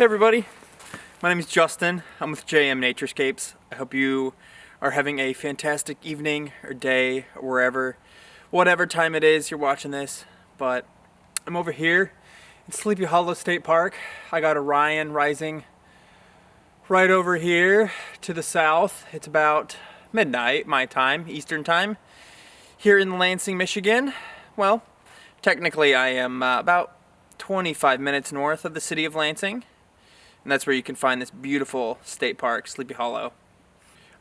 Hey everybody, my name is Justin. I'm with JM Naturescapes. I hope you are having a fantastic evening or day or wherever, whatever time it is you're watching this. But I'm over here in Sleepy Hollow State Park. I got Orion rising right over here to the south. It's about midnight my time, Eastern time, here in Lansing, Michigan. Well, technically I am about 25 minutes north of the city of Lansing. And that's where you can find this beautiful state park, Sleepy Hollow.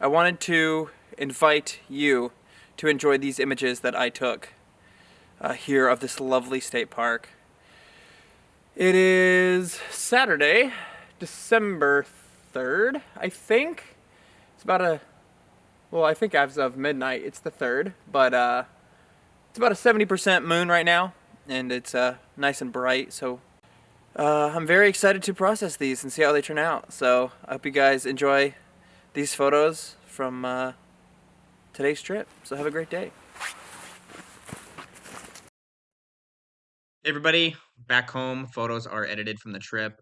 I wanted to invite you to enjoy these images that I took here of this lovely state park. It is Saturday, December 3rd, I think. It's about I think as of midnight, it's the 3rd, but it's about a 70% moon right now, and it's nice and bright, so I'm very excited to process these and see how they turn out. So I hope you guys enjoy these photos from today's trip. So have a great day. Hey everybody, back home. Photos are edited from the trip,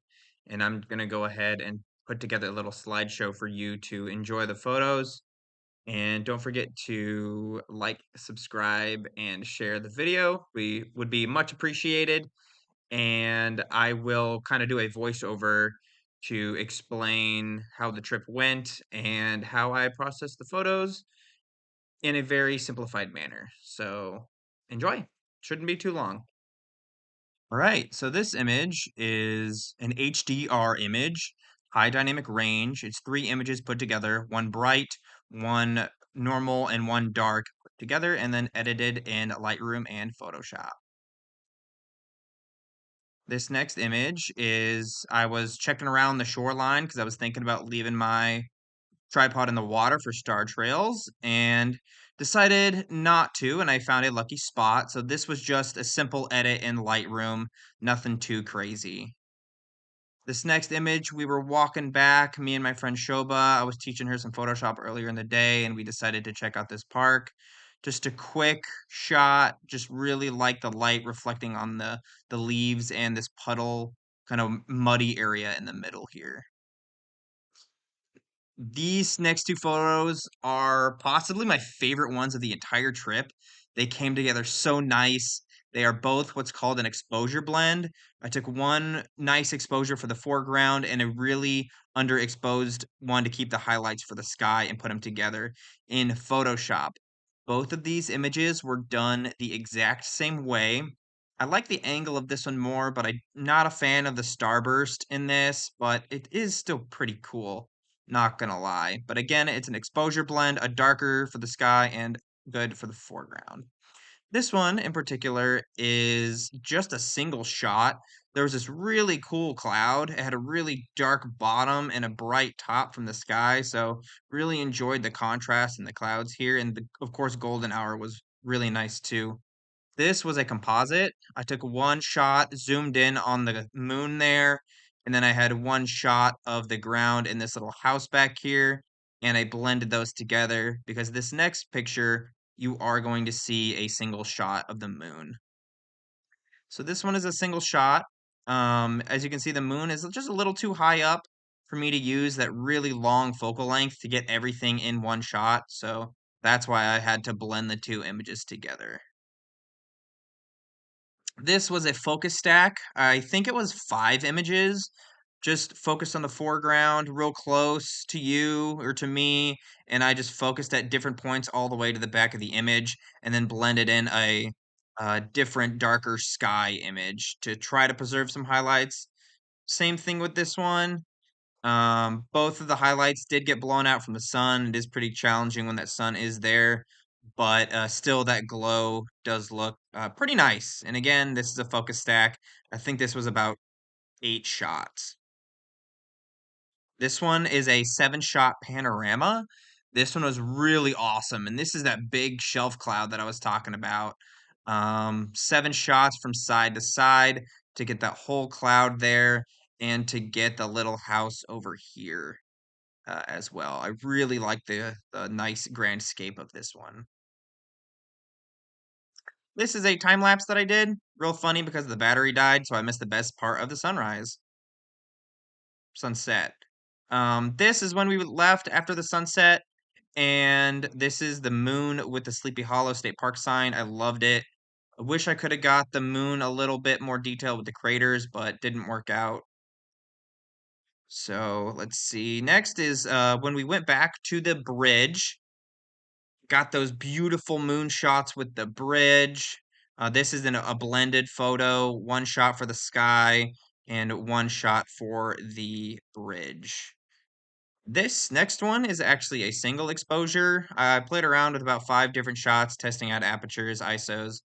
and I'm going to go ahead and put together a little slideshow for you to enjoy the photos. And don't forget to like, subscribe, and share the video. We would be much appreciated. And I will kind of do a voiceover to explain how the trip went and how I processed the photos in a very simplified manner. So enjoy. Shouldn't be too long. All right, so this image is an HDR image, high dynamic range. It's three images put together, one bright, one normal, and one dark put together, and then edited in Lightroom and Photoshop. This next image is I was checking around the shoreline because I was thinking about leaving my tripod in the water for star trails and decided not to, and I found a lucky spot. So this was just a simple edit in Lightroom, nothing too crazy. This next image, we were walking back, me and my friend Shoba. I was teaching her some Photoshop earlier in the day, and we decided to check out this park. Just a quick shot, just really like the light reflecting on the leaves and this puddle kind of muddy area in the middle here. These next two photos are possibly my favorite ones of the entire trip. They came together so nice. They are both what's called an exposure blend. I took one nice exposure for the foreground and a really underexposed one to keep the highlights for the sky and put them together in Photoshop. Both of these images were done the exact same way. I like the angle of this one more, but I'm not a fan of the starburst in this, but it is still pretty cool. Not gonna lie. But again, it's an exposure blend, a darker for the sky and good for the foreground. This one in particular is just a single shot. There was this really cool cloud. It had a really dark bottom and a bright top from the sky. So really enjoyed the contrast in the clouds here. And of course, golden hour was really nice too. This was a composite. I took one shot, zoomed in on the moon there, and then I had one shot of the ground in this little house back here, and I blended those together because this next picture, you are going to see a single shot of the moon. So this one is a single shot. As you can see, the moon is just a little too high up for me to use that really long focal length to get everything in one shot. So that's why I had to blend the two images together. This was a focus stack. I think it was 5 images, just focused on the foreground, real close to you or to me, and I just focused at different points all the way to the back of the image, and then blended in a different, darker sky image to try to preserve some highlights. Same thing with this one. Both of the highlights did get blown out from the sun. It is pretty challenging when that sun is there, but still that glow does look pretty nice. And again, this is a focus stack. I think this was about 8 shots. This one is a 7-shot panorama. This one was really awesome, and this is that big shelf cloud that I was talking about. 7 shots from side to side to get that whole cloud there and to get the little house over here as well. I really like the nice grand scape of this one. This is a time lapse that I did. Real funny because the battery died, so I missed the best part of the sunrise. sunset. This is when we left after the sunset, and this is the moon with the Sleepy Hollow State Park sign. I loved it. I wish I could have got the moon a little bit more detailed with the craters, but didn't work out. So let's see. Next is when we went back to the bridge, got those beautiful moon shots with the bridge. This is a blended photo, one shot for the sky and one shot for the bridge. This next one is actually a single exposure. I played around with about 5 different shots, testing out apertures, ISOs.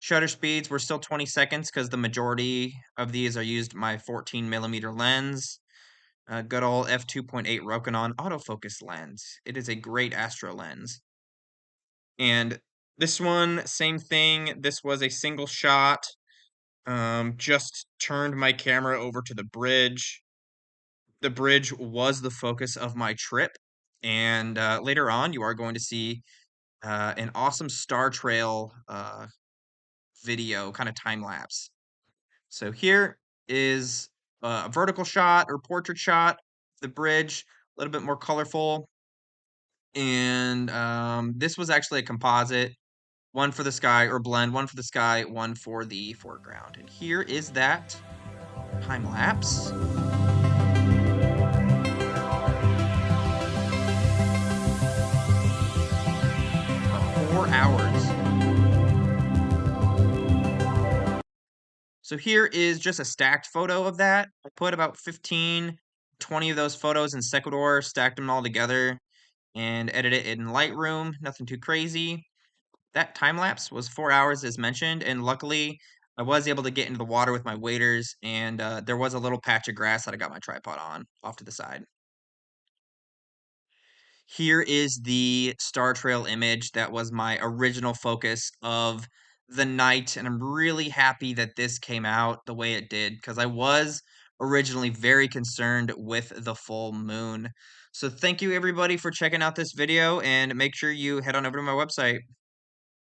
Shutter speeds were still 20 seconds because the majority of these are used my 14mm lens. Good old f2.8 Rokinon autofocus lens. It is a great astro lens. And this one, same thing. This was a single shot. Just turned my camera over to the bridge. The bridge was the focus of my trip. And later on, you are going to see an awesome star trail video, kind of time lapse. So here is a vertical shot or portrait shot, the bridge, a little bit more colorful. And this was actually a composite, one for the sky, or blend, one for the sky, one for the foreground. And here is that time lapse. About 4 hours. So here is just a stacked photo of that. I put about 15, 20 of those photos in Sequador, stacked them all together, and edited it in Lightroom. Nothing too crazy. That time lapse was 4 hours as mentioned, and luckily I was able to get into the water with my waders, and there was a little patch of grass that I got my tripod on off to the side. Here is the star trail image that was my original focus of the night, and I'm really happy that this came out the way it did because I was originally very concerned with the full moon. So thank you everybody for checking out this video, and make sure you head on over to my website.